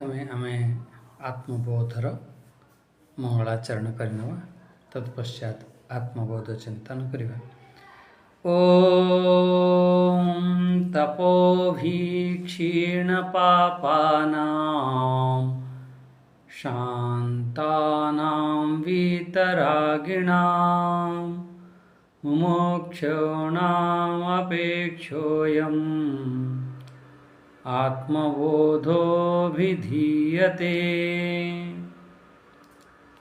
में आमे आत्मबोधर मंगलाचरण करनवा तत्पश्चात आत्मबोध चिंतन करिवा। ओम तपोभि क्षीणपापानां शान्तानां वीतरागिणां मुमुक्षूणामपेक्षोऽयम् आत्मबोधोऽभिधीयते।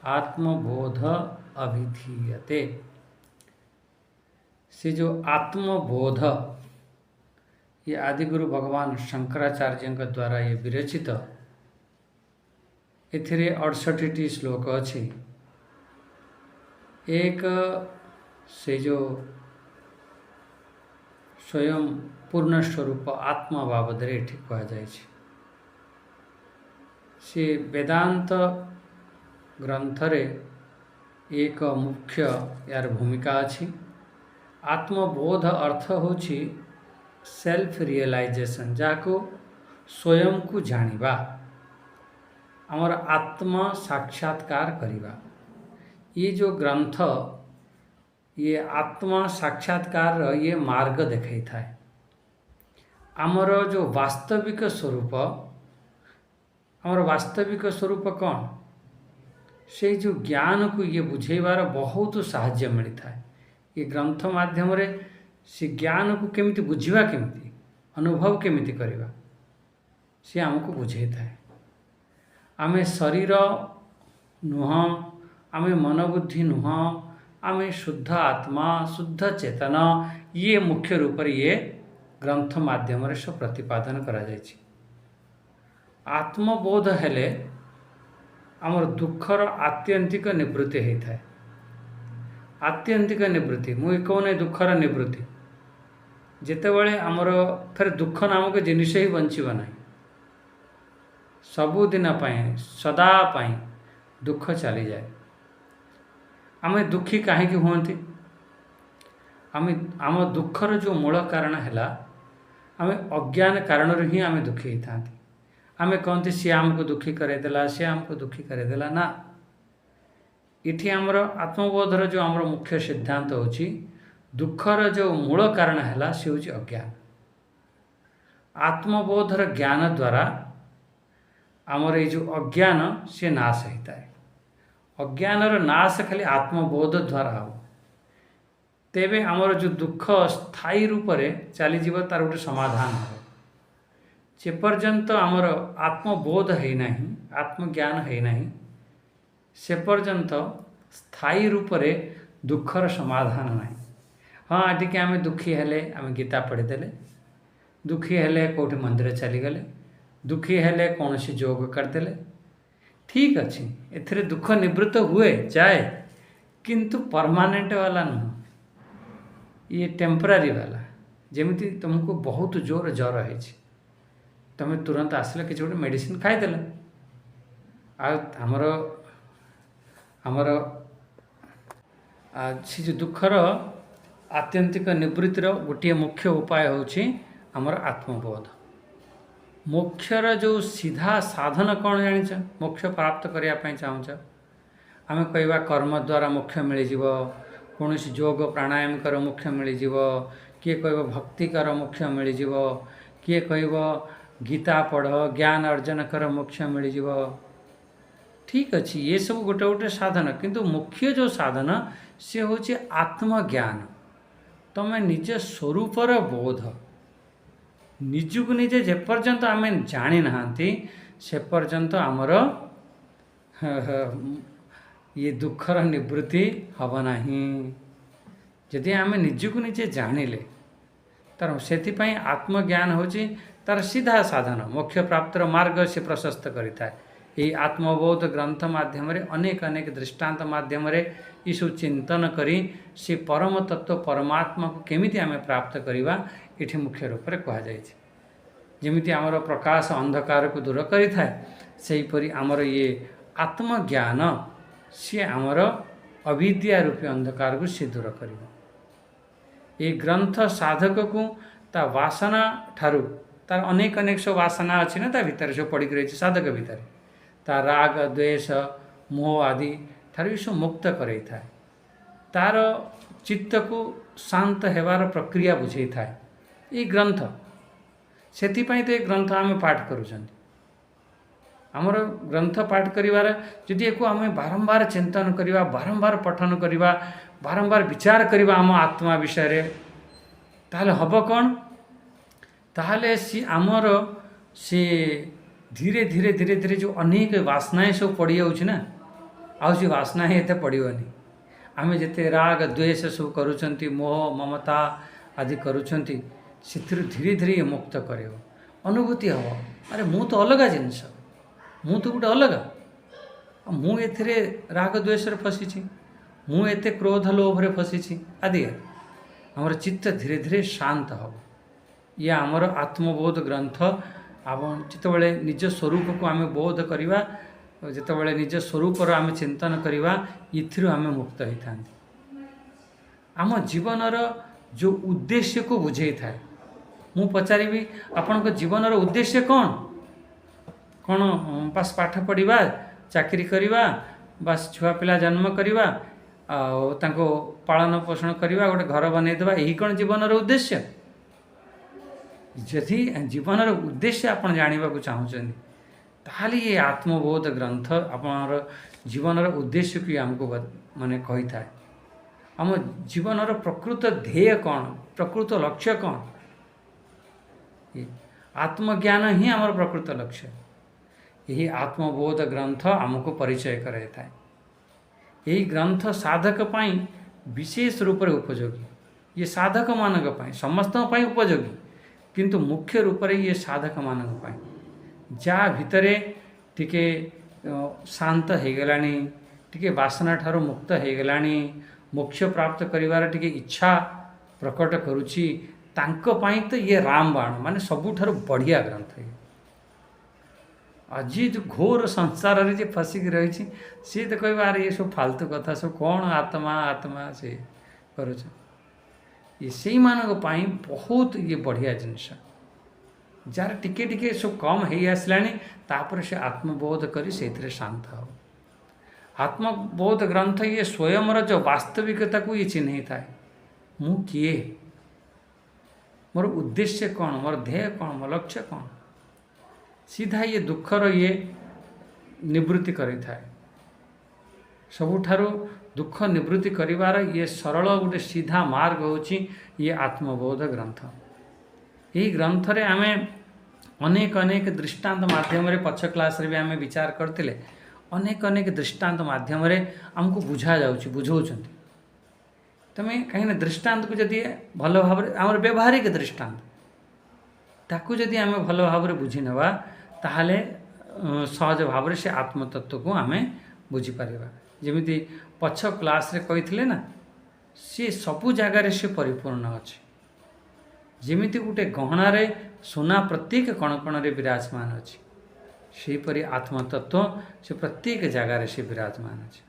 आत्मबोध अभिधीयते से जो आत्मबोध ये आदिगुरु भगवान शंकराचार्य के द्वारा ये विरचित एथिरे 68टी श्लोक अच्छी। एक से जो स्वयं पूर्ण स्वरूप आत्मा बाबदरे एठी कहा जाए से वेदांत ग्रंथरे एक मुख्य यार भूमिका अच्छी। आत्मबोध अर्थ होची सेल्फ रियलाइजेशन जाको स्वयं को जानिबा आमर आत्मा साक्षात्कार करिबा। ये जो ग्रंथ ये आत्मा साक्षात्कार ये मार्ग देखई थाए। आमर जो वास्तविक स्वरूप आमर वास्तविक स्वरूप कौन से जो ज्ञान को ये बुझेबार बहुत साहाय्य मिलता है। ये ग्रंथ माध्यम रे से ज्ञान को केमिति बुझिबा केमिति अनुभव केमिति करिबा से हमको बुझे थाए। आमे शरीर नुह आमे मनोबुद्धि नुह आमे शुद्ध आत्मा शुद्ध चेतन ये मुख्य रूप ये ग्रंथ माध्यम रे सब प्रतिपादन करा जायछि। आत्मबोध हेले आमर दुखर आत्यंतिक निवृत्ति होता है। आत्यंतिक निवृत्ति मुझे कौन दुखर निवृत्ति जितेबाला आमर फिर दुख नामक जिनिस ही बंचब ना सबुदिन सदा दुख चली जाए। आम दुखी कहीं हुंती आम दुखर जो मूल कारण है आम अज्ञान कारण ही आम दुखी होता। आम कहते सी आमको दुखी करदेला सी आमको दुखी करदेला ना। इठी आमर आत्मबोधर जो आमर मुख्य सिद्धांत होची दुखर जो मूल कारण है सी हूँ अज्ञान। आत्मबोधर ज्ञान द्वारा आमर ये जो अज्ञान से नाश होता है। अज्ञानर नाश खाली आत्मबोध द्वारा हो तेबे आमर जो दुख स्थायी रूप से चलीज तार गोटे समाधान हो। जे पर्यंत आमर आत्मबोध है ना आत्मज्ञान है ना से पर्यंत स्थायी रूप से दुखर समाधान ना। हाँ टी आम दुखी हेले आम गीता पढ़ीदे दुखी हेले कौटी मंदिर चलीगले दुखी हेले कौन सी योग करदे ठीक अच्छे एथिरे दुख निवृत्त हुए जाए किंतु परमानेंट वाला नुह ये टेम्परारी वाला। जेमिति तुमको बहुत जोर ज्वर है तुम तुरंत आसले कि गोटे मेडिसिन खाईदेल आमर आमर से जो दुखर आत्यंतिक निवृत्तिर गोटे मुख्य उपाय होची आमर आत्मबोध। मोक्षर जो सीधा साधन कौन जानिछ मोक्ष प्राप्त करने चाहूँच आम कहवा कर्म द्वारा मोक्ष मिल कौन सी योग प्राणायाम कर मोक्ष मिल किए कह भक्ति कर मोक्ष मिल किए कह गीता पढ़ ज्ञान अर्जन कर मोक्ष मिल ठीक अच्छे ये सब गोटे गोटे साधन किंतु मुख्य जो साधन से हूँ आत्मज्ञान। तमें निज स्वरूपर बोध निजक निजे जे पर्यंत आम जानी ना से पर्यंत आमर ये दुखर निवृत्ति हम ना। जदि आम निजक निजे जानिले तार से आत्मज्ञान होची तार सीधा साधन मोक्ष प्राप्तर मार्ग से प्रशस्त करिता। ये आत्मबोध ग्रंथ माध्यम अनेक अनेक दृष्टांत माध्यम यीशु चिंतन करी से परम तत्व परमात्मा को केमिति आमे प्राप्त करिबा इठी मुख्य रूप से कहुई। जमिति आमर प्रकाश अंधकार को दूर करि थाए सेहीपरि आमर ये आत्मज्ञान सी आमर अविद्या रूपी अंधकार को सी दूर करिबो। ये ग्रंथ साधक को ता वासना ठारू तार अनेक अनेक सब वासना अच्छी ना ता भितर सब पड़ी रही साधक भितर तार राग द्वेष मोह आदि ठार भी सब मुक्त करे था तार चित्त को शांत हेबार प्रक्रिया बुझे था ये ग्रंथ से तो ये ग्रंथ आम पाठ करुँच आमर ग्रंथ पाठ करिवार जदि एको आम बारंबार चिंतन करवा बारंबार पठन करवा बारंबार विचार करवा आम आत्मा विषय रे ताहले हब कौन ताहले सी आमर से धीरे धीरे धीरे धीरे जो अनेक वासनाएं सब पड़ जाऊँ आउ से वासना ही एत पड़ोनी आम जिते राग द्वेष सब करुँच मोह ममता आदि करुँच से धीरे धीरे मुक्त कर अनुभूति हम अरे मु तो अलग जिनस मु तो गोटे अलग मु एथिरे राग द्वेष फसी मु एते क्रोध लोभ रे फसी आदि आमर चित्त धीरे धीरे शांत हम ये आमर आत्मबोध ग्रंथ आम जितेबाला निज स्वरूप को आम बोध करवा जितेबाला निज स्वरूप आम चिंतन करवा इथिरु आम मुक्त होता आम जीवनर जो उद्देश्य को बुझे था मु पचारि आपण जीवनर उद्देश्य कौन कौन बास पाठ पढ़ा चाकरी करवा बास छुआ पिला जन्म करवा तांको पालन पोषण करवा गोटे घर बनईदेवा यही कौन जीवनर उद्देश्य जदि जीवनर उद्देश्य आप जानवा चाहते ताहले ये आत्मबोध ग्रंथ आपणर जीवनर उद्देश्य को आमको माने कही था आम जीवनर प्रकृत ध्येय कौन प्रकृत लक्ष्य कौन आत्मज्ञान ही आमर प्रकृत लक्ष्य यही आत्मबोध ग्रंथ आमको परिचय कराई था यही ग्रंथ साधक पाई विशेष रूप से उपयोगी ये साधक मानक पाई समस्त पाई उपयोगी किंतु मुख्य रूप से ये साधक मानक पाई जा भितरे टिके शांत हो गलानी टिके वासना ठारो मुक्त हो गलानी मोक्ष प्राप्त करिवार टिके इच्छा प्रकट करुची तांको पाई तो ये रामबाण माने सबुठारु बढ़िया ग्रंथ है आज जो घोर संसार रे जे फसिक रही सी तो कह अरे ये सब फालतू कथा सब कौन आत्मा आत्मा से करुच ये से मानक पाई बहुत ये बढ़िया जिनस जार टिके टिके सब कम हो आसलानी तापर से आत्मबोध करी से शांत हो आत्मबोध ग्रंथ ये स्वयं जो वास्तविकता को ये चिन्ह था मु किए मोर उद्देश्य कौन मोर ध्येय कौन मोर लक्ष्य कौन सीधा ये दुखर ये निवृत्ति करी था सबुठारु दुख निवृत्ति करिवार ये सरल गोटे सीधा मार्ग होची ये आत्मबोध ग्रंथ यही ग्रंथ रे आमे अनेक अनेक दृष्टांत माध्यम रे पक्ष क्लास रे भी आमे विचार करतिले अनेक अनेक दृष्टांत माध्यम रे हमको बुझा जाउची बुझौछंती तमें कहीं दृष्टांत को जदि भल भाव आमर व्यवहारिक दृष्टांत ताकू जदि आम भल भाव बुझी नवा ताहले सहज भाव से आत्मतत्व को आम बुझीपर जमी पछ क्लास रे कही ना सी सबु जगार से परिपूर्ण अच्छे जमीती गोटे गहणार सोना प्रत्येक कण कण रे विराजमान अच्छी सेहीपरि आत्मतत्व से प्रत्येक जगार से विराजमान अच्छे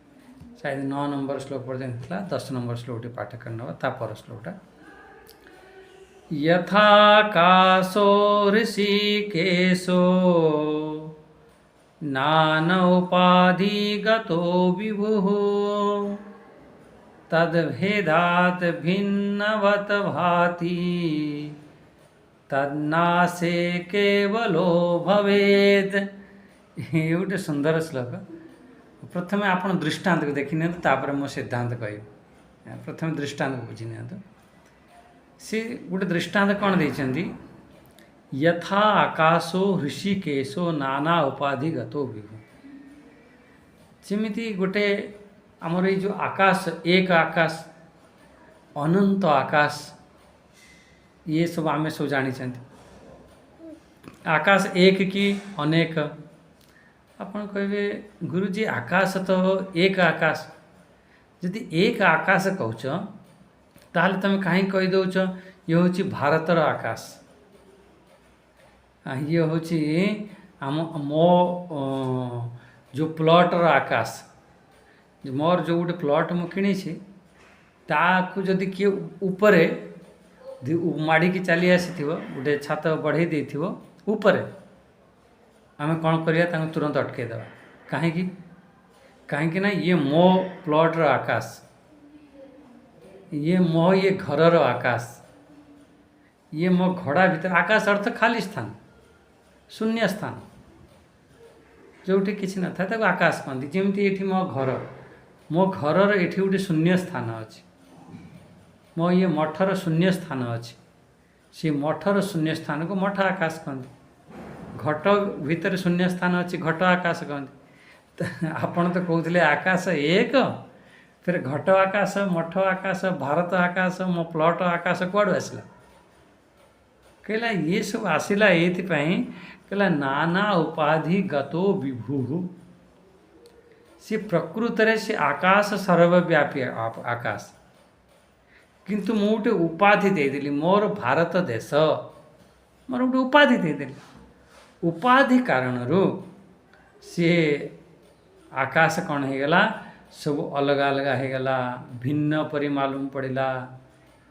शायद 9 नंबर श्लोक पर्यंत 10 नंबर श्लोक पाठ करना तापर श्लोकटा यथाकाशो ऋषिकेशो नानोपाधिगतो विभुः तद्भेदात् भिन्नवत् भाति तन्नासे केवलो भवेत् ये गोटे सुंदर श्लोक प्रथम आप दृष्टांत को देखी नि तापर मो सिद्धांत कह प्रथम दृष्टांत को बुझी नि सी गोटे दृष्टांत कौन देती यथा आकाशो ऋषिकेशो नाना उपाधि गतो विभु जमीती गोटे आमर ये जो आकाश एक आकाश अनंत आकाश ये सब आम सब जानी आकाश एक कि अनेक आपन कहे गुरुजी आकाश तो एक आकाश यदि एक आकाश कहच ताहले तुम कहीं कही दौच ये हूँ भारतर आकाश ये हूँ आम मो जो प्लॉटर आकाश मोर जो गोटे प्लॉट मु किणी ताकू जदि किए उपरे माड़ी की चली आसी गोटे छात बढ़े देथिबो ऊपर आमे कौन करिया तांको तुरंत अटकेदेवा कहीं कहीं ना ये मो प्लॉट आकाश ये मो ये घर आकाश ये मो घड़ा भीतर आकाश अर्थ खाली स्थान शून्य स्थान जोटी किसी न था आकाश कहती जमी ये मो घर ये गोटे शून्य स्थान अच्छी मो ये मठर शून्य स्थान अच्छी से मठर शून्य स्थान को मठ आकाश कहते घट भितर शून्य स्थान अच्छी घट आकाश कहते आपण तो कहते आकाश एक फिर घट आकाश मठ आकाश भारत आकाश मो प्लॉट आकाश कुआड़ आसला कहला ये सब आसला ये कहला नाना उपाधि गतो विभु सी प्रकृत रे से आकाश सर्वव्यापी आकाश किंतु मु गोटे उपाधि देदेली मोर भारत देश मोर गोटे उपाधि देदेली उपाधि कारण सी आकाश कौन हो गला सब अलग अलग हो गला भिन्न परी मालूम पड़ला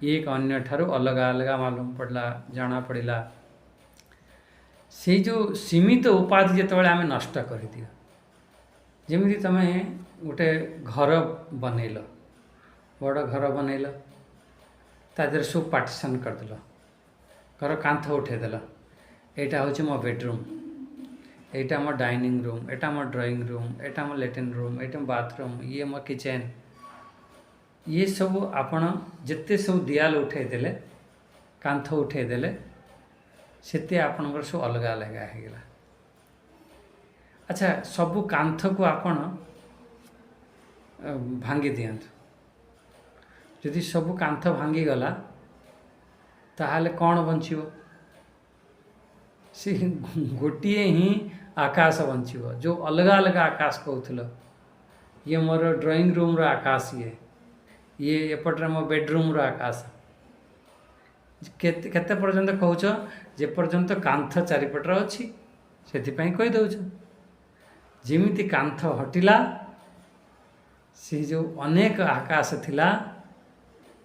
एक अन्य ठारू अलग अलग मालूम पड़ला जाना पड़ला से जो सीमित उपाधि जिते आम नष्ट कर दिया जमी तुम गोटे घर बनइल बड़ घर बनइल तादेह सब पार्टीशन करदेल घर कांथ उठेदेल यहाँ हूँ मो बेडरूम यहाँ मो डाइनिंग रूम यहाँ मो ड्राइंग रूम यहाँ मो लैट्रिन रूम यहाँ बाथरूम ये मो किचन ये सब आपण जिते सब दियाल उठेदेले कांथ उठेदेले से आपणकर सब अलग अलग होगा अच्छा सबू कांथ को आपण भांगी दियंतु यदि सबू कांथ भांगीगला ताहले कौन बंचिबो से गोटे ही आकाश बंचिबो जो अलग अलग आकाश कहूल ये मोर ड्राइंग रूम रो आकाश ये एपटे मो बेडरूम रो आकाश केते पर्यंत कहूच जे पर्यंत कांथ चारिपटर अच्छी से कहीदे जमीती कांथ हटिला सी जो अनेक आकाश थिला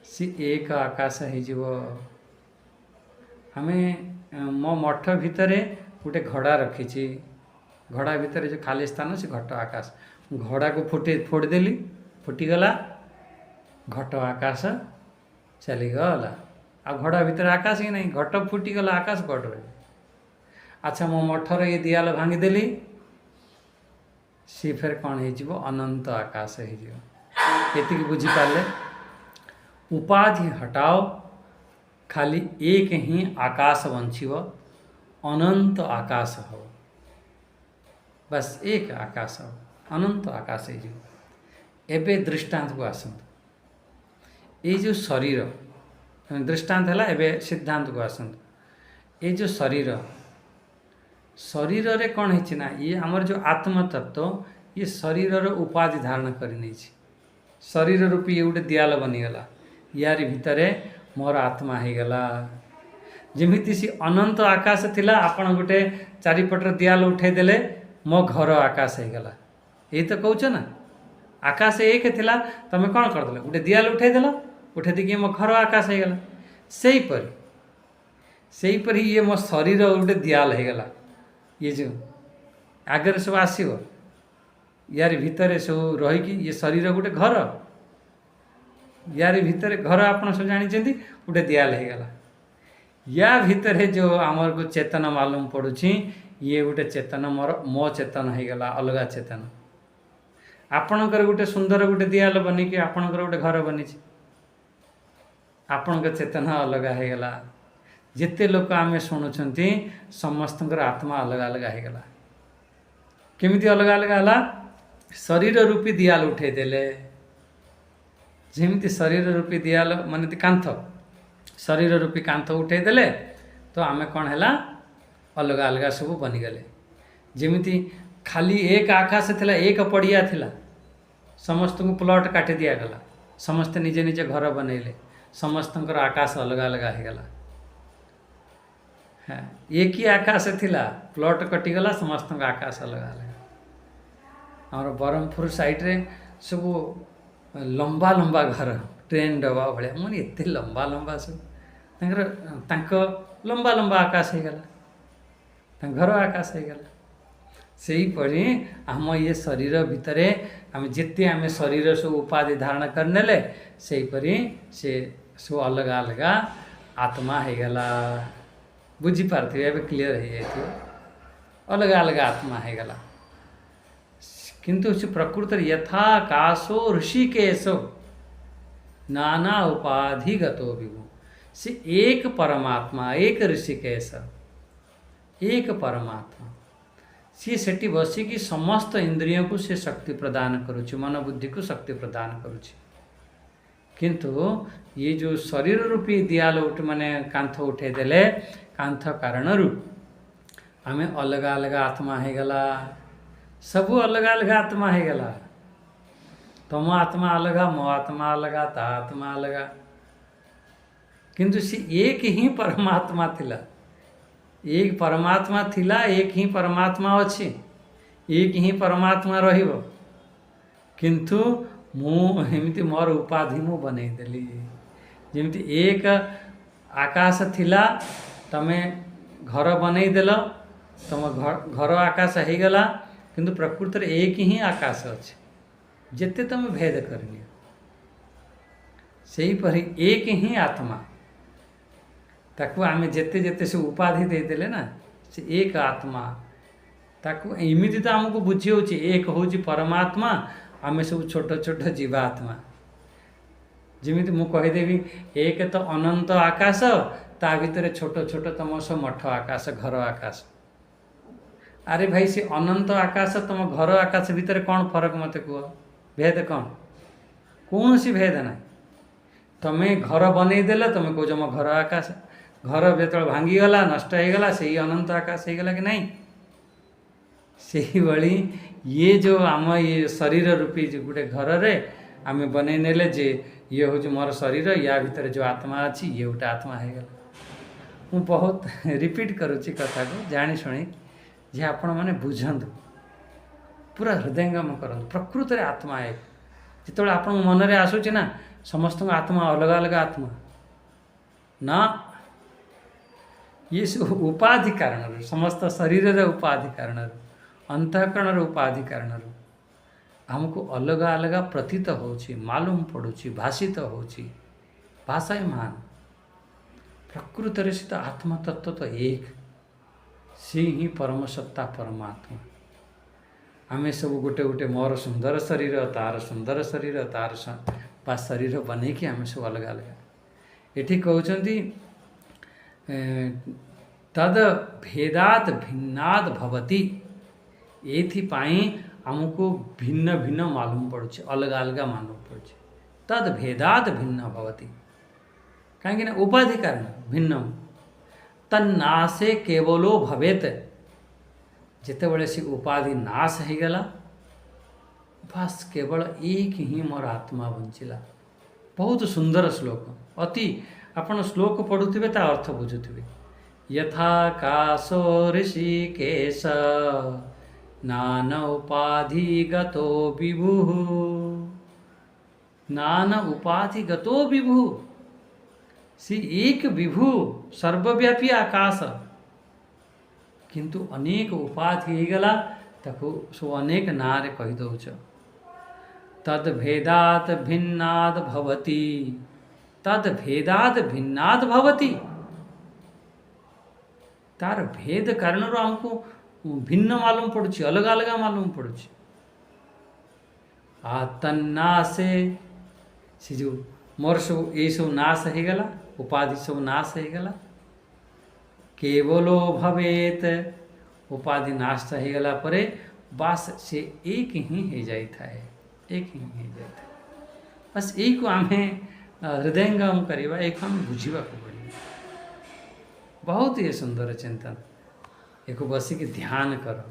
सी एक आकाश हो हमें मो मठ भितर गोटे घड़ा रखी घड़ा भितर जो खाली स्थान से घट आकाश घड़ा को फोड़देली फुटीगला घट आकाश चलीगला आ घड़ा भितर आकाश ही नहीं घट फुटीगला आकाश कट रहे अच्छा मो मठर ये दियाल भांगीदेली सी फिर कौन हो अनंत आकाश हो बुझीपारे उपाधि हटाओ खाली एक ही आकाश बंचिव अनंत आकाश हो बस एक आकाश हो अनंत आकाश एबे दृष्टांत को आसतु ये जो शरीर दृष्टांत है एबे सिद्धांत को आसतु ये जो शरीर शरीर रे कौन है ना ये आमर जो आत्म तत्व ये शरीर उपाधि धारण कर शरीर रूपी ये गोटे दियाल बनीगला यार भितर मोर आत्मा हो गला जमीती सी अनंत आकाश थिला आपण गोटे चारिपटर दियाल उठेदेले मो घर आकाश हो गला यही तो कहूच ना आकाश एक थिला तमे कौन करदेल गोटे दियाल उठेदेल उठे देखिए मो घर आकाश हो गला से ये मो शरीर गोटे दियाल हो गला ये जो आगे सब आसो यार भितर सब रहीकि ये शरीर गोटे घर यार भितर घर आपड़ सब जानते गोटे दियाल हो गला या भितर जो आमर को चेतन मालूम पड़ुछि ये गोटे चेतन मोर मो चेतन हो गला अलग चेतन आपणकर गोटे सुंदर गोटे दियाल बनिकी आपणकर गोटे घर बनी आपणकर चेतन अलग हो गला जिते लोक आम शुणुंट समस्त आत्मा अलग अलग हो गला केमिति अलग अलग है शरीर रूपी दियाल उठेदेले जमीती शरीर रूपी दियाल माने कांथ शरीर रूपी कांथ उठेदेले तो आमे कौन है अलग अलग सब बनीगले जमीती खाली एक आकाश थिला एक पड़िया थिला समस्त को प्लॉट काटी दिया गला समस्ते निजे निजे घर बनइले समस्त आकाश अलग अलग हो गला हाँ एक ही आकाश थिला प्लॉट कटिगला समस्त आकाश अलग अलग आम ब्रह्मपुर साइड रे सब लंबा लंबा घर ट्रेन डबा भाया मन एत लंबा लंबा सब ତାଙ୍କର ତାଙ୍କ ଲମ୍ବା ଲମ୍ବା ଆକାଶ ହେଇଗଲା, ତାଙ୍କ ଘର ଆକାଶ ହେଇଗଲା। ସେହିପରି ଆମ ଇଏ ଶରୀର ଭିତରେ ଆମେ ଶରୀର ସବୁ ଉପାଧି ଧାରଣ କରିନେଲେ, ସେହିପରି ସେ ସବୁ ଅଲଗା ଅଲଗା ଆତ୍ମା ହେଇଗଲା। ବୁଝିପାରୁଥିବେ, ଏବେ କ୍ଲିଅର ହେଇଯାଇଥିବ। ଅଲଗା ଅଲଗା ଆତ୍ମା ହେଇଗଲା। କିନ୍ତୁ ସେ ପ୍ରକୃତରେ ଯଥା କାଶୋ ऋषिकेश नाना उपाधिगतो विभु, से एक परमात्मा, एक ऋषिकेश, एक परमात्मा। सी सेठी बसिकी समस्त इंद्रियों को से शक्ति प्रदान करुछि, मन बुद्धि को शक्ति प्रदान करुछि। किंतु ये जो शरीर रूपी दियाल माने कांथ उठे देले, कांथ कारण आमे अलग अलग आत्मा है गला, सबू अलग अलग आत्मा है गला। तुम आत्मा अलग, मो आत्मा अलग, ता आत्मा अलग, किंतु सी एक ही परमात्मा थिला। एक परमात्मा थिला, एक ही परमात्मा अच्छी, एक ही परमात्मा रहिबो। किंतु मु एमती मोर उपाधि मु बनै देली। जेमती एक आकाश थिला, तमे घर बनै देल, तुम घर आकाश हो गला, किंतु प्रकृति रे एक ही आकाश अच्छे। जेते तुम भेद करनी सही परी एक ही आत्मा, ताकू आमे जेते जेते से उपाधि दे देले ना, से एक आत्मा ताकू एमिति तो हमको बुझी होची एक होची परमात्मा, आमे सब छोट छोट जीवात्मा। जिमिति मु कहि देबी एक तो अनंत आकाश, ता भितर छोट छोट तुम सब मठ आकाश, घर आकाश। अरे भाई से अनंत आकाश तुम घर आकाश भितर कौन फरक मत कह, भेद कौन? कौन सी भेद ना। तुम्हें घर बनई देल, तुम कह मो घर आकाश, घर जो भांगीगला नष्ट हो गला, से अनंत आकाश हो गला कि नहीं? से भली ये जो आम ये शरीर रूपी जो गोटे घर रे आम बनई नेले, जे ये हूँ मोर शरीर, या भितर जो आत्मा अच्छी, ये गोटे आत्मा हो गला। मु बहुत रिपीट करुच्ची कथा को जानी शुणी, जे आपण मैंने बुझंतु, पूरा हृदयंगम करंतु। प्रकृति रे आत्मा एक जिते आप मन में आसूची ना, समस्त आत्मा अलग अलग आत्मा ना, ये सब उपाधि कारण, समस्त शरीर उपाधि कारण, अंतःकरण उपाधि कारण हमको अलग अलग प्रतीत होची, मालूम पड़ुची, भाषित होची। भाषा ही महान। प्रकृति रे तो आत्मा तत्व तो एक, सी ही परम सत्ता परमात्मा। आमे सब गोटे गोटे मोर सुंदर शरीर, तार सुंदर शरीर, तार बा शरीर बने कि आमे सब अलग अलग। एठी कहउचंती तद भेदात भिन्नाद भवति, एथि पाई हमको भिन्न भिन्न मालूम पड़ुचे, अलग अलग मालूम पड़ुचे। तद भेदात भिन्न भवति, कहीं ना उपाधि कारण भिन्न। तन्नासे केवलो भवेत, जिते बड़े से उपाधि नाश हो गला, बस केवल एक ही मोर आत्मा बंचिला। बहुत सुंदर श्लोक, अति आपण श्लोक पढ़ुथिबे ता अर्थ बुझुथिबे। यथा काशो ऋषिकेश नान उपाधि गतो विभु, नान उपाधि गतो विभु, सी एक विभु सर्वव्यापी आकाश, किंतु अनेक उपाधि हो गला, ताको सो अनेक नारे कही दौच। तद भेदात भिन्नाद भवति, तद भेदात भिन्नाद भवति, तार भेद कारण हमको भिन्न मालूम पड़ुची, अलग अलग मालूम पड़ुची। तन्नासे से जो मोर सब ये सब नाश हो गला, उपाधि सब नाश हो गला। केवलो भवेत, उपाधि नाश हो गला परे बस से एक ही हो जाता है, एक ही हो जाता है। बस यही को आम हृदयंगम करवा, एक हम बुझा पड़े। बहुत ही सुंदर चिंतन, एक बसिक ध्यान कर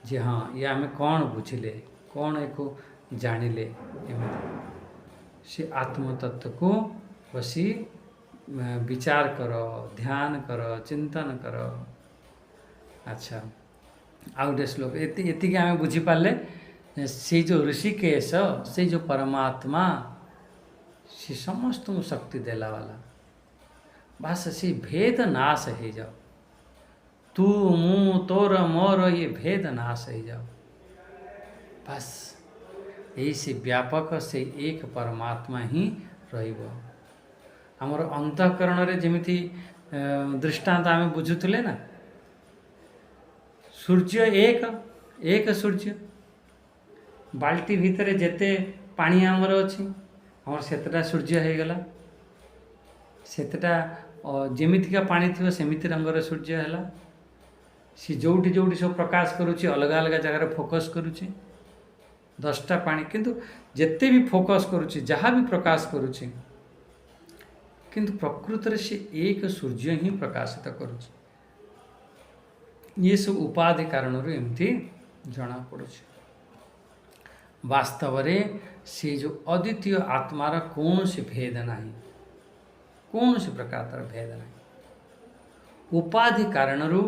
जे हाँ ये आम कौन बुझिले, कौन एक जानिले, से आत्मतत्व को बसी विचार कर, ध्यान कर, चिंतन कर। अच्छा आउ गोटे श्लोक एति आम बुझीपारे, से जो ऋषिकेश, से जो परमात्मा, से समस्त शक्ति देला वाला। ବାସ୍ ସେ ଭେଦ ନାଶ ହେଇଯାଉ। ତୁ ମୁଁ ତୋର ମୋର ये भेद नाश ହେଇଯାଉ। ବାସ୍ ଏଇ ସେ ବ୍ୟାପକ ସେ ଏକ ପରମାତ୍ମା ହିଁ ରହିବ। ଆମର ଅନ୍ତଃକରଣରେ ଯେମିତି ଦୃଷ୍ଟାନ୍ତ ଆମେ ବୁଝୁଥିଲେ ନା, ସୂର୍ଯ୍ୟ ଏକ ସୂର୍ଯ୍ୟ। ବାଲ୍ଟି ଭିତରେ ଯେତେ ପାଣି ଆମର ଅଛି, ଆମର ସେତେଟା ସୂର୍ଯ୍ୟ ହେଇଗଲା। ସେତେଟା ଯେମିତିକା ପାଣି ଥିବ ସେମିତି ରଙ୍ଗର ସୂର୍ଯ୍ୟ ହେଲା। ସେ ଯେଉଁଠି ଯେଉଁଠି ସବୁ ପ୍ରକାଶ କରୁଛି ଅଲଗା ଅଲଗା ଜାଗାରେ ଫୋକସ୍ କରୁଛି। 10ଟା ପାଣି କିନ୍ତୁ ଯେତେ ବି ଫୋକସ୍ କରୁଛି, ଯାହା ବି ପ୍ରକାଶ କରୁଛି, କିନ୍ତୁ ପ୍ରକୃତରେ ସେ ଏକ ସୂର୍ଯ୍ୟ ହିଁ ପ୍ରକାଶିତ କରୁଛି। ଇଏ ସବୁ ଉପାଧି କାରଣରୁ ଏମିତି ଜଣାପଡ଼ୁଛି। ବାସ୍ତବରେ ସେ ଯେଉଁ ଅଦ୍ୱିତୀୟ ଆତ୍ମାର କୌଣସି ଭେଦ ନାହିଁ, କୌଣସି ପ୍ରକାରର ଭେଦ ନାହିଁ। ଉପାଧି କାରଣରୁ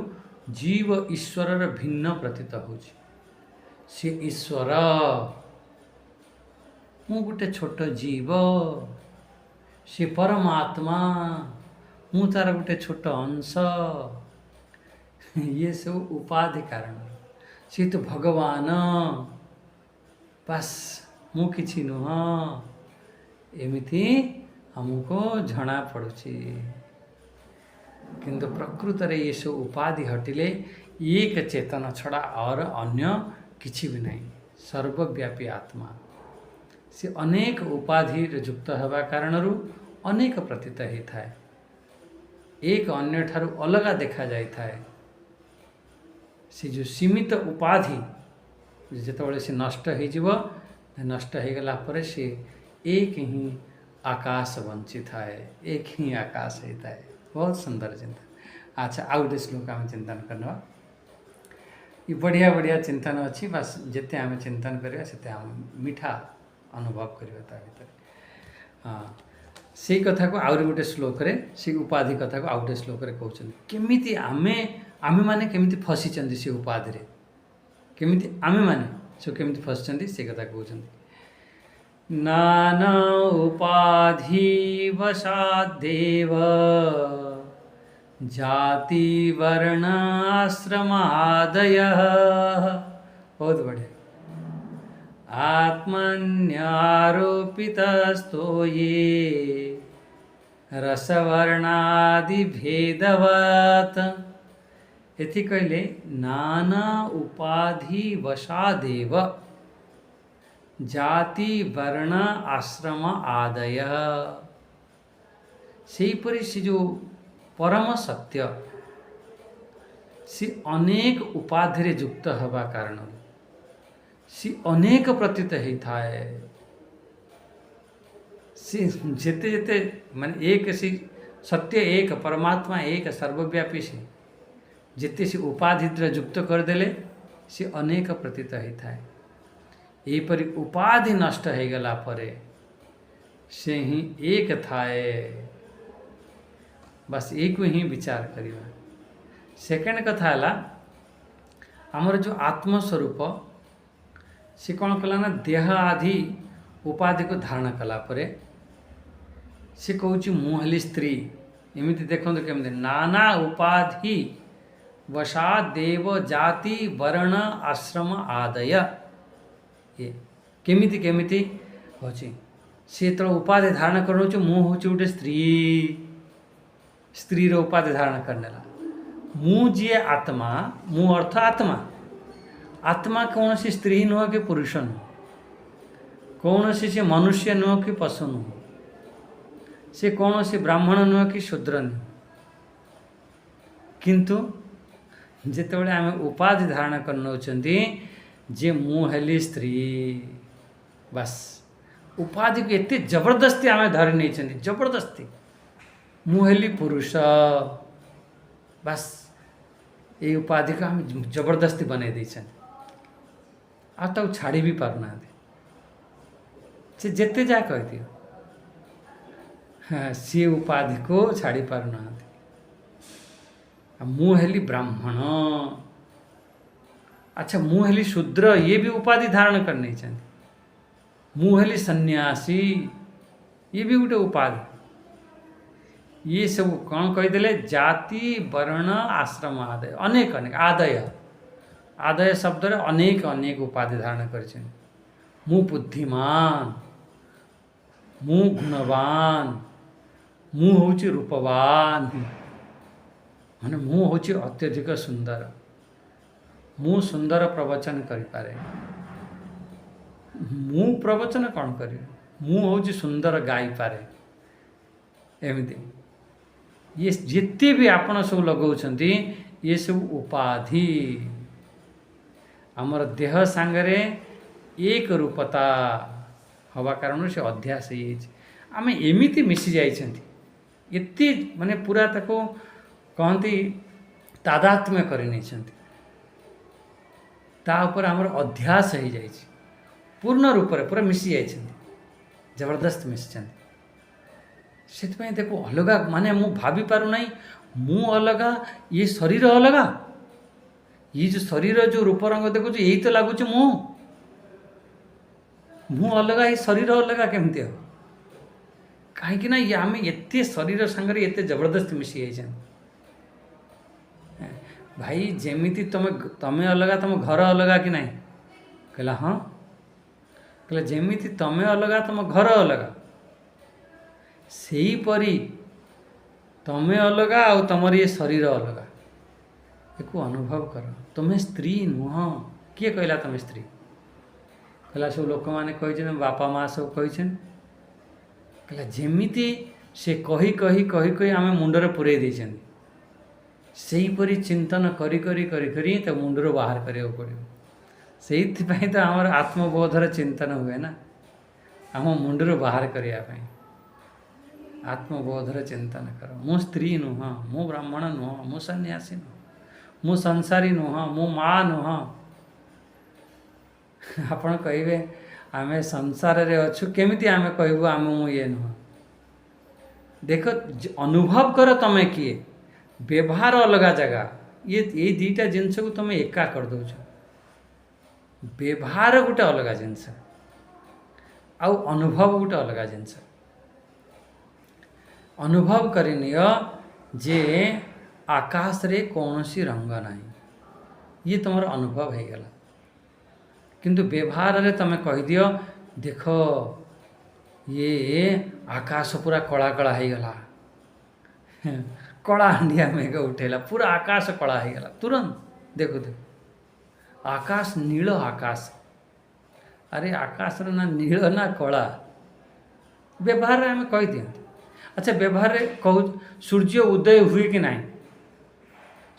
ଜୀବ ଈଶ୍ୱରର ଭିନ୍ନ ପ୍ରତୀତ ହେଉଛି। ସେ ଈଶ୍ୱର, ମୁଁ ଗୋଟେ ଛୋଟ ଜୀବ। ସେ ପରମାତ୍ମା, ମୁଁ ତାର ଗୋଟେ ଛୋଟ ଅଂଶ। ଇଏ ସବୁ ଉପାଧି କାରଣରୁ। ସେ ତ ଭଗବାନ, ବାସ୍ ମୁଁ କିଛି ନୁହଁ, ଏମିତି ଆମକୁ ଜଣାପଡ଼ୁଛି। କିନ୍ତୁ ପ୍ରକୃତରେ ये सब उपाधि हटिले एक चेतन छड़ा और अन्य किछि भी नहीं। सर्वव्यापी आत्मा से अनेक उपाधि युक्त होगा कारणरू अनेक प्रतीत होता है। एक अन्य ठारू अलगा देखा जाता है। से जो सीमित उपाधि जितेबाला से नष्ट हो, नष्ट हो गला पर से एक ही आकाश बंची थाए, एक ही आकाश होता है। बहुत सुंदर चिंतन। अच्छा, आउ गोटे श्लोक आम चिंतन करना। ये बढ़िया बढ़िया चिंतन अच्छी। बस जिते आम चिंतन करवा से आम मीठा अनुभव करवा भर। हाँ, से कथा को आउरी गोटे श्लोक रे से उपाधि कथा को आउ गोटे श्लोक रे कहते केमिति आमे माने केमिति फसीचंदी से उपाधि रे, केमिति आमे माने सो केमिति फसीचंदी से कथा कहते। नाना उपाधि वशादेव जाति वर्ण आश्रमादयः। बहुत बढ़िया। आत्मन्यारोपितस्तो ये रसवर्णादि भेदवत्। इति कहले नाना उपाधि वशादेव जाति वर्ण आश्रम आदय। सेहीपरि से जो परम सत्य सी अनेक उपाधि रे युक्त हवा कारण सी अनेक प्रतीत होता है। सी जेते जेते माने एक सी सत्य एक परमात्मा एक सर्वव्यापी से जिते सी उपाधि युक्त कर देले सी अनेक प्रतीत होता है। यहीपरि उपाधि नष्ट हो गला परे से ही एक थाए। बस एक ही विचार करिवा। सेकेंड कथा है आमर जो आत्मस्वरूप से कौन कला ना देह आदि उपाधि को धारण कला परे से कहूँ मुहली स्त्री एमती देखो केमती नाना उपाधि वशा देव जाति वर्ण आश्रम आदय। ये केमिति केमिति होची से तो उपाधि धारण कर मु हूँ गोटे स्त्री रो उपाधि धारण करने ला मु जी आत्मा मु अर्थ आत्मा आत्मा कौन सी स्त्री नुह कि पुरुष नुह कौन सी से मनुष्य नुह कि पशु नुह से कौन सी ब्राह्मण नुह कि शूद्र नुह किंतु जितेबाला आम उपाधि धारण कर नौचंदी जे मु हेली स्त्री बस उपाधि को एते जबरदस्ती आम धरी नहीं जबरदस्ती मु हेली पुरुष बस ये उपाधि को हम जबरदस्ती बने देछन आ तो छाड़ी भी पारना से जेते जा कह दियो हाँ सी उपाधि को छाड़ी पारना मु हेली ब्राह्मण अच्छा मु हेली शूद्र ये भी उपाधि धारण करने चाहिए मु हेली सन्यासी ये भी गोटे उपाधि ये सब कौन कहीदेले जाति वर्ण आश्रम आदय अनेक अनेक आदय आदय शब्द अनेक अनेक उपाधि धारण कर मु बुद्धिमान मु गुणवान मु हूँ रूपवान माने मु हूँ अत्यधिक सुंदर मु सुंदर प्रवचन करिपारे मु प्रवचन कौन करी मु हूँ सुंदर गाई पारे एमती ये जिते भी आपण सब लगाउछंती ये सब उपाधि आमर देह सांगरे एक रूपता हवा कारण से अध्यास आम एमती मिसी जाइछंती एते माने पूरा ताको कहती तादात्म्य कर ता ऊपर आमर अध्यास हो जाए पूर्ण रूप से पूरा मिसी जाइछंती जबरदस्त मिसिछंती से देखो अलगा माने मु भाभी पारू नहीं मु अलगा ये शरीर अलगा ये जो शरीर जो रूप रंग देखु यही तो लगुच मु अलगा ये शरीर अलगा केमती हम कहीं ये आम एत शरीर सांगे एत जबरदस्त मिसी जाइछन भाई जेमिति तमें अलगा तुम घर अलगा कि नहीं कहला हाँ कहला जेमिति तमें अलगा तुम घर अलगा से परी तमें अलगा आ तुम ये शरीर अलगा एक अनुभव कर तुम्हें स्त्री नुह किए कहला तुम स्त्री कहला सब लोक मैंने कही बापा माँ सब कही कहला जेमिति से कही कही कही कही आम मुंडरे पुरे देछन सेहीपरि चिंतन करी करी करी करी तो मुंडर बाहर करिया पड़ो से तो आमर आत्मबोधर चिंतन हुए ना आम मुंडर बाहर करने आत्मबोधर चिंतन कर मु स्त्री नुह मु ब्राह्मण नुह मु सन्यासी नुह मु संसारी नुह मु माँ नुह आपण कहे आमे संसार रे अच्छु केमिति आमे कहबू आम मु ये नुह देख अनुभव कर तमे किए व्यवहार अलग जगह ये दीटा जिनस को तुम एका कर दौ व्यवहार गोटे अलग जिनस आउ अनुभव गोटे अलग जिनस अनुभव करनी जे आकाश रे कौन सी रंग नहीं ये तुम अनुभव हो गला किंतु व्यवहार रे तुम कह दियो देख ये आकाश पूरा कला कला हो गला कला हंडिया मेघ उठेला पूरा आकाश कला हो गला तुरंत देखो देखो आकाश नील आकाश अरे आकाश रे ना नील ना कला व्यवहार आम कह दियंती अच्छा व्यवहार कहू सूर्य उदय हुए कि नहीं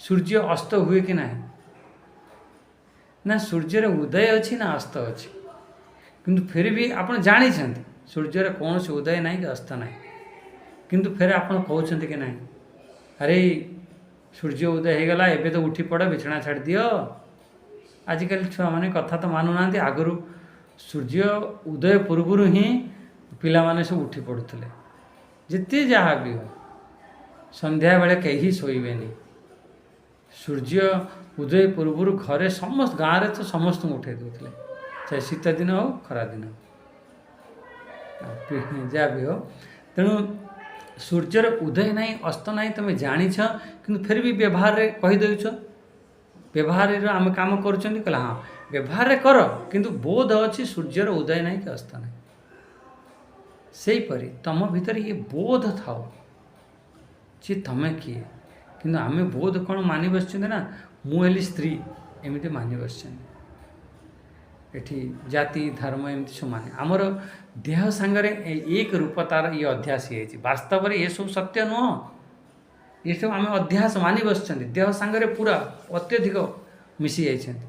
सूर्य अस्त हुए कि नहीं ना सूर्यर उदय अच्छी ना अस्त अच्छी किंतु फिर भी आप जानी सूर्यर कौन से उदय ना कि अस्त ना किंतु फिर आप कहते कि नहीं अरे सूर्य उदय हो गला एबे तो उठी पड़ बिछना छाड़ दियो आजिकल छुआ मैंने कथा तो मानु ना आगु सूर्य उदय पूर्व ही पिला माने सब उठी पड़ुले जिते जहाँ भी हो संध्या बेले कहीं शोबेनि सूर्य उदय पूर्व घरे समस्त गाँव में तो समस्त उठे दूसरे चाहे शीत दिन हो खरा दिन हो जहाँ भी हो तेणु सूर्यर उदय नहीं अस्त नहीं तुम जाच कि फिर भी व्यवहार रे कहीदेच व्यवहार आम कम कर हाँ व्यवहार रे कर किंतु बोध अच्छी सूर्यर उदय नहीं कि अस्त नहीं सेहीपरि तुम भीतर ये बोध थाओ जे तमें किए कि आम बोध कौन मानि बस ना मुझे स्त्री एमती मानि बस एठी जाति धर्म एमती सब माने आमर देह सांगरे एक रूपतार ये अध्यास ये वास्तव में ये सब सत्य नुह ये सब आम अध्यास मानि बस देह सांगरे पूरा अत्यधिक मिसी जाइछन्ति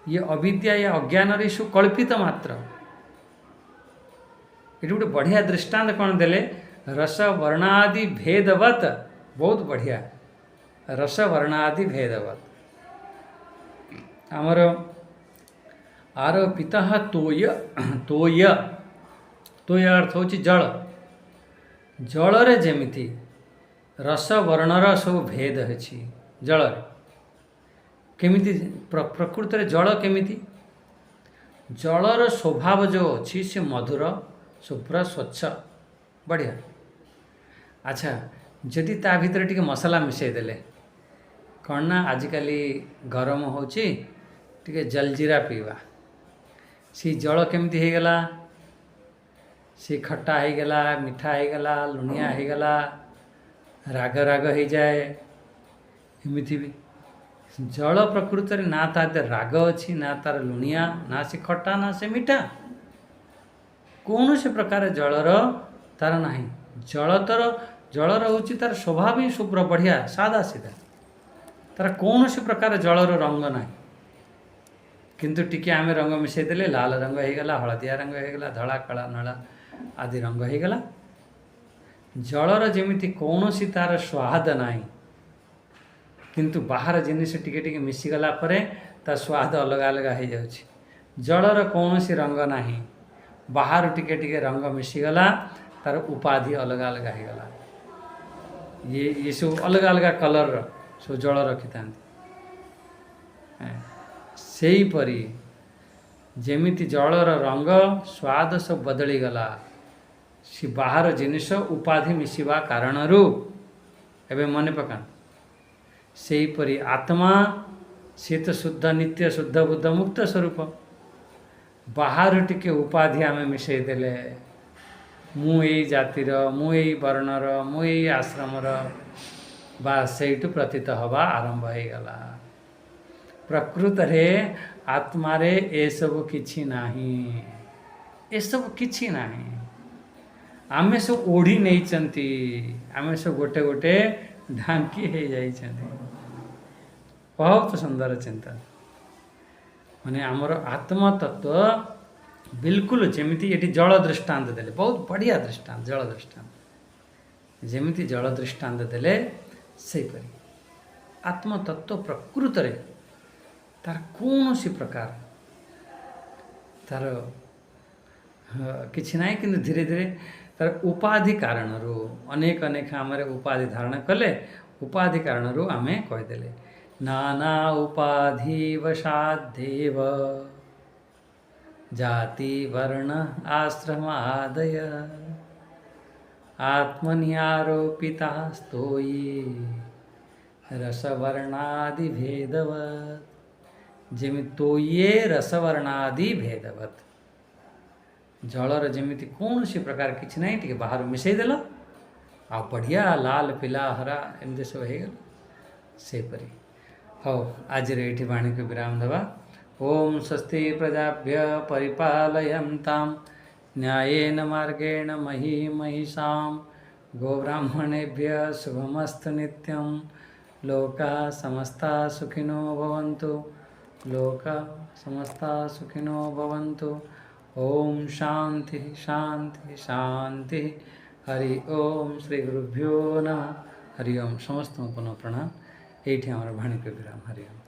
ये अविद्या या अज्ञान रे सब कल्पित मात्र ये गोटे बढ़िया दृष्टांत कौन देले रस वर्णादि भेदवत बहुत बढ़िया रस वर्णादि भेदवत आमर आरोपिता तोय तोय तोय अर्थ हो जल जल रे जेमिति रस वर्णर सब भेद है जल केमिति प्रकृत रे जल केमिति जलर स्वभाव जो अच्छी से मधुर शुभ्र स्वच्छ बढ़िया ଆଚ୍ଛା, ଯଦି ତା ଭିତରେ ଟିକେ ମସଲା ମିଶାଇ ଦେଲେ କ'ଣ ନା, ଆଜିକାଲି ଗରମ ହେଉଛି, ଟିକେ ଜଲଜିରା ପିଇବା। ସେ ଜଳ କେମିତି ହେଇଗଲା? ସେ ଖଟା ହେଇଗଲା, ମିଠା ହେଇଗଲା, ଲୁଣିଆ ହେଇଗଲା, ରାଗ ରାଗ ହେଇଯାଏ। ଏମିତି ବି ଜଳ ପ୍ରକୃତରେ ନା ତା ଦେହରେ ରାଗ ଅଛି, ନା ତାର ଲୁଣିଆ, ନା ସେ ଖଟା, ନା ସେ ମିଠା। କୌଣସି ପ୍ରକାର ଜଳର ତାର ନାହିଁ। ଜଳର ହେଉଛି ତାର ସ୍ୱଭାବ ହିଁ ଶୁଭ୍ର, ବଢ଼ିଆ, ସାଦା ସିଧା। ତାର କୌଣସି ପ୍ରକାର ଜଳର ରଙ୍ଗ ନାହିଁ। କିନ୍ତୁ ଟିକେ ଆମେ ରଙ୍ଗ ମିଶାଇ ଦେଲେ ଲାଲ ରଙ୍ଗ ହେଇଗଲା, ହଳଦିଆ ରଙ୍ଗ ହେଇଗଲା, ଧଳା, କଳା, ନୀଳ ଆଦି ରଙ୍ଗ ହେଇଗଲା। ଜଳର ଯେମିତି କୌଣସି ତାର ସ୍ୱାଦ ନାହିଁ, କିନ୍ତୁ ବାହାର ଜିନିଷ ଟିକେ ଟିକେ ମିଶିଗଲା ପରେ ତା ସ୍ୱାଦ ଅଲଗା ଅଲଗା ହେଇଯାଉଛି। ଜଳର କୌଣସି ରଙ୍ଗ ନାହିଁ, ବାହାରୁ ଟିକେ ଟିକେ ରଙ୍ଗ ମିଶିଗଲା, ତାର ଉପାଧି ଅଲଗା ଅଲଗା ହେଇଗଲା। ଇଏ ସବୁ ଅଲଗା ଅଲଗା କଲର୍ର ସବୁ ଜଳ ରଖିଥାନ୍ତି। ସେହିପରି ଯେମିତି ଜଳର ରଙ୍ଗ ସ୍ୱାଦ ସବୁ ବଦଳିଗଲା, ସେ ବାହାର ଜିନିଷ ଉପାଧି ମିଶିବା କାରଣରୁ, ଏବେ ମନେ ପକାନ୍ତୁ, ସେହିପରି ଆତ୍ମା ସିଏ ତ ଶୁଦ୍ଧ ନିତ୍ୟ ଶୁଦ୍ଧ ବୁଦ୍ଧ ମୁକ୍ତ ସ୍ୱରୂପ। ବାହାରୁ ଟିକେ ଉପାଧି ଆମେ ମିଶାଇ ଦେଲେ, ମୁଁ ଏଇ ଜାତିର, ମୁଁ ଏଇ ବର୍ଣ୍ଣର, ମୁଁ ଏଇ ଆଶ୍ରମର, ବା ସେଇଠୁ ପ୍ରତୀତ ହେବା ଆରମ୍ଭ ହେଇଗଲା। ପ୍ରକୃତରେ ଆତ୍ମାରେ ଏସବୁ କିଛି ନାହିଁ, ଏସବୁ କିଛି ନାହିଁ। ଆମେ ସବୁ ଓଢ଼ି ନେଇଛନ୍ତି, ଆମେ ସବୁ ଗୋଟେ ଗୋଟେ ଢାଙ୍କି ହେଇଯାଇଛନ୍ତି। ବହୁତ ସୁନ୍ଦର ଚିନ୍ତା। ମାନେ ଆମର ଆତ୍ମତତ୍ତ୍ୱ ବିଲକୁଲ ଯେମିତି ଏଠି ଜଳ ଦୃଷ୍ଟାନ୍ତ ଦେଲେ, ବହୁତ ବଢ଼ିଆ ଦୃଷ୍ଟାନ୍ତ, ଜଳ ଦୃଷ୍ଟାନ୍ତ। ଯେମିତି ଜଳ ଦୃଷ୍ଟାନ୍ତ ଦେଲେ ସେହିପରି ଆତ୍ମତତ୍ତ୍ୱ ପ୍ରକୃତରେ ତାର କୌଣସି ପ୍ରକାର ତାର କିଛି ନାହିଁ। କିନ୍ତୁ ଧୀରେ ଧୀରେ ତାର ଉପାଧି କାରଣରୁ ଅନେକ ଆମର ଉପାଧି ଧାରଣ କଲେ, ଉପାଧି କାରଣରୁ ଆମେ କହିଦେଲେ ନାନା ଉପାଧି ବଶାଦେବ ଜାତି ବର୍ଣ୍ଣ ଆଶ୍ରମ ଆଦୟ आत्मनि आरोपिता स्तोये रसवर्णादि भेदवत। ଯେମିତି ତୋये ରସବର୍ଣ୍ଣାଦି ଭେଦବତ। ଜଳର ଯେମିତି କୌଣସି ପ୍ରକାର କିଛି ନାହିଁ, ଟିକେ ବାହାରୁ ମିଶାଇ ଦେଲ ଆଉ ବଢ଼ିଆ ଲାଲ, ପିଲା, ହରା ଏମିତି ସବୁ ହେଇଗଲା। ସେହିପରି ହଉ, ଆଜିର ଏଇଠି ବାଣୀକୁ ବିରାମ ଦେବା। ଓମ୍ ସ୍ୱସ୍ତି ପ୍ରଜାଭ୍ୟ ପରିପାଲୟନ୍ତାମ୍ न्यायेन मार्गेण महिषां गोब्राह्मणेभ्यः शुभमस्तु नित्यं। लोकाः समस्ताः सुखिनो भवन्तु, लोकाः समस्ताः सुखिनो भवन्तु। ओम शांति शांति शांति। हरि ओम। श्री गुरुभ्यो नमः। हरि ओम। समस्त पुनः प्रणाम। एठी हमारा भाणी के विराम। हरि ओम।